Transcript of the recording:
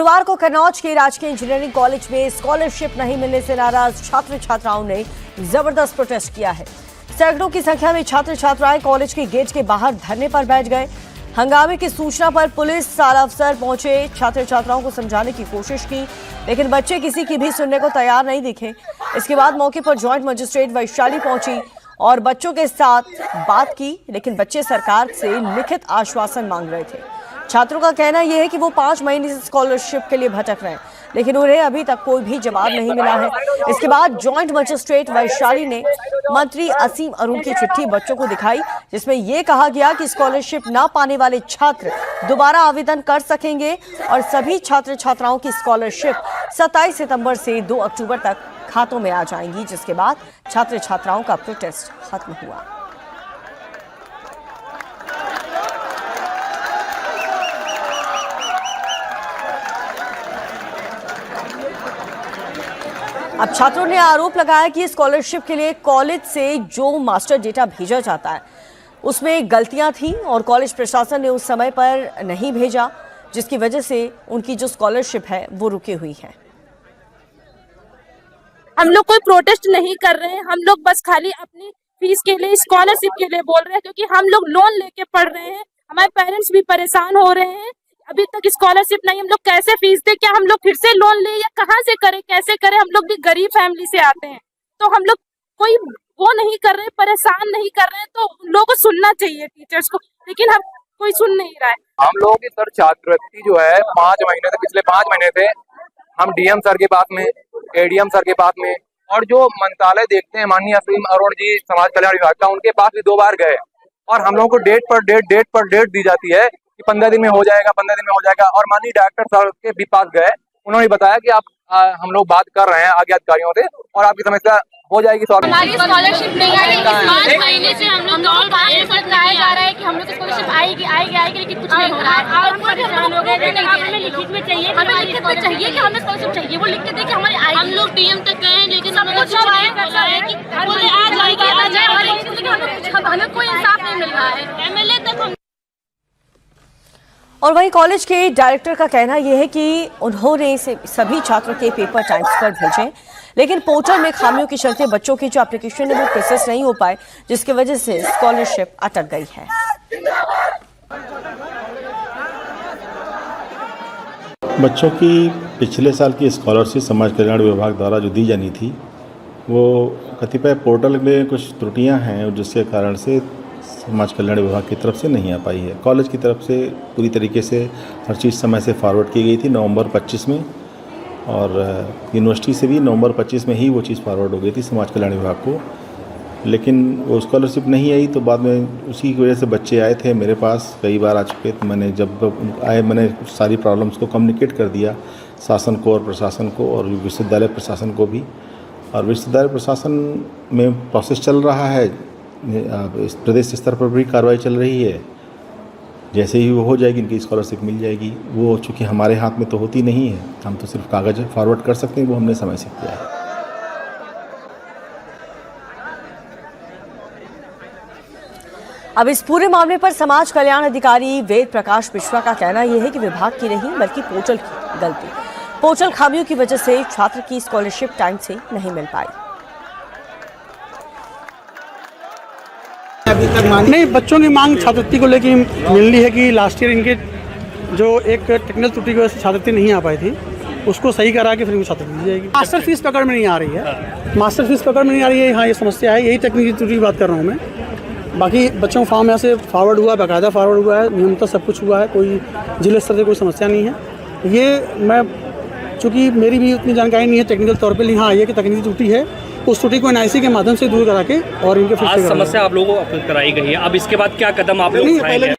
गुरुवार को कन्नौज के राजकीय इंजीनियरिंग कॉलेज में स्कॉलरशिप नहीं मिलने से नाराज छात्र छात्राओं ने जबरदस्त प्रोटेस्ट किया है। सैकड़ों की संख्या में छात्र छात्राएं कॉलेज के गेट के बाहर धरने पर बैठ गए। हंगामे की सूचना पर पुलिस साला अफसर पहुंचे, छात्र छात्राओं को समझाने की कोशिश की, लेकिन बच्चे किसी की भी सुनने को तैयार नहीं दिखे। इसके बाद मौके पर ज्वाइंट मजिस्ट्रेट वैशाली पहुंची और बच्चों के साथ बात की, लेकिन बच्चे सरकार से लिखित आश्वासन मांग रहे थे। छात्रों का कहना यह है कि वो 5 महीने से स्कॉलरशिप के लिए भटक रहे हैं, लेकिन उन्हें अभी तक कोई भी जवाब नहीं मिला है। इसके बाद ज्वाइंट मजिस्ट्रेट वैशाली ने मंत्री असीम अरुण की चिट्ठी बच्चों को दिखाई, जिसमें यह कहा गया कि स्कॉलरशिप न पाने वाले छात्र दोबारा आवेदन कर सकेंगे और सभी छात्र छात्राओं की स्कॉलरशिप 27 सितंबर से 2 अक्टूबर तक खातों में आ जाएंगी, जिसके बाद छात्र छात्राओं का प्रोटेस्ट खत्म हुआ। अब छात्रों ने आरोप लगाया कि स्कॉलरशिप के लिए कॉलेज से जो मास्टर डेटा भेजा जाता है उसमें गलतियां थी और कॉलेज प्रशासन ने उस समय पर नहीं भेजा, जिसकी वजह से उनकी जो स्कॉलरशिप है वो रुकी हुई है। हम लोग कोई प्रोटेस्ट नहीं कर रहे हैं, हम लोग बस खाली अपनी फीस के लिए, स्कॉलरशिप के लिए बोल रहे हैं, क्योंकि हम लोग लोन लेके पढ़ रहे हैं। हमारे पेरेंट्स भी परेशान हो रहे हैं। अभी तक स्कॉलरशिप नहीं, हम लोग कैसे फीस दे? क्या हम लोग फिर से लोन ले या कहाँ से करें, कैसे करें? हम लोग भी गरीब फैमिली से आते हैं, तो हम लोग कोई वो नहीं कर रहे, परेशान नहीं कर रहे हैं। तो लोगों को सुनना चाहिए टीचर्स को, लेकिन हम कोई सुन नहीं रहा है। हम लोगों की सर छात्रवृत्ति जो है 5 महीने से, पिछले 5 महीने से हम डीएम सर के पास में, एडीएम सर के पास में और जो मंत्रालय देखते हैं माननीय असीम अरुण जी समाज कल्याण विभाग का, उनके पास भी 2 बार गए और हम लोगों को डेट पर डेट दी जाती है कि 15 दिन में हो जाएगा, 15 दिन में हो जाएगा। और माननीय डायरेक्टर सर के भी पास गए, उन्होंने बताया कि आप हम लोग बात कर रहे हैं आगे अधिकारियों से और आपकी समस्या हो जाएगी सॉल्व। हमारी स्कॉलरशिप नहीं आई, 5 महीने से हम लोग बताया जा रहा है कि हम लोग स्कॉलरशिप आएगी, लेकिन कुछ नहीं हो रहा है। और परेशान हो गए, हमें लिखित में चाहिए, हमें लिखित में चाहिए कि हमें स्कॉलरशिप चाहिए, वो लिख के दे कि हमारी आएगी। हम लोग डीएम तक गए, लेकिन सब कुछ बोला है कि बोले आ जाएगी, हमें कोई इंसाफ नहीं मिल रहा है। एमएलए तक। और वहीं कॉलेज के डायरेक्टर का कहना यह है कि उन्होंने सभी छात्रों के पेपर टाइम्स पर भेजे, लेकिन पोर्टल में खामियों के चलते बच्चों की जो एप्लीकेशन है वो प्रोसेस नहीं हो पाए, जिसकी वजह से स्कॉलरशिप अटक गई है। बच्चों की पिछले साल की स्कॉलरशिप समाज कल्याण विभाग द्वारा जो दी जानी थी, वो कतिपय पोर्टल में कुछ त्रुटियां हैं, जिसके कारण से समाज कल्याण विभाग की तरफ से नहीं आ पाई है। कॉलेज की तरफ से पूरी तरीके से हर चीज़ समय से फॉरवर्ड की गई थी नवंबर 25 में, और यूनिवर्सिटी से भी नवंबर 25 में ही वो चीज़ फॉरवर्ड हो गई थी समाज कल्याण विभाग को, लेकिन वो स्कॉलरशिप नहीं आई। तो बाद में उसी की वजह से बच्चे आए थे मेरे पास, कई बार आ चुके। तो मैंने जब आए, मैंने सारी प्रॉब्लम्स को कम्युनिकेट कर दिया शासन को और प्रशासन को और विश्वविद्यालय प्रशासन को भी। और विश्वविद्यालय प्रशासन में प्रोसेस चल रहा है, इस प्रदेश स्तर पर भी कार्रवाई चल रही है। जैसे ही वो हो जाएगी इनकी स्कॉलरशिप मिल जाएगी। वो चूँकि हमारे हाथ में तो होती नहीं है, हम तो सिर्फ कागज़ फॉरवर्ड कर सकते हैं, वो हमने समय से किया है। अब इस पूरे मामले पर समाज कल्याण अधिकारी वेद प्रकाश मिश्रा का कहना यह है कि विभाग की नहीं बल्कि पोर्टल की गलती, पोर्टल खामियों की वजह से छात्र की स्कॉलरशिप टाइम से नहीं मिल पाई। नहीं, बच्चों की मांग छात्रवृत्ति को लेकर मिलनी है कि लास्ट ईयर इनके जो एक टेक्निकल त्रुटि की वजह से छात्रवृत्ति नहीं आ पाई थी, उसको सही करा के फिर उनको छात्रवृत्ति दी जाएगी। मास्टर फीस पकड़ में नहीं आ रही है, मास्टर फीस पकड़ में नहीं आ रही है। हाँ, ये समस्या है, यही टेक्निकल त्रुटि की बात कर रहा हूँ मैं। बाकी बच्चों का फॉर्म यहाँ से फॉरवर्ड हुआ, बाकायदा फॉरवर्ड हुआ है, नियमतः सब कुछ हुआ है, कोई जिले स्तर से कोई समस्या नहीं है। ये मैं, चूँकि मेरी भी उतनी जानकारी नहीं है टेक्निकल तौर पर, हाँ ये कि तकनीकी त्रुटि है, उस त्रुटि को एनआईसी के माध्यम से दूर करा के और इनके आज समस्या आप लोगों को कराई गई है। अब इसके बाद क्या कदम आप लोग उठाएंगे?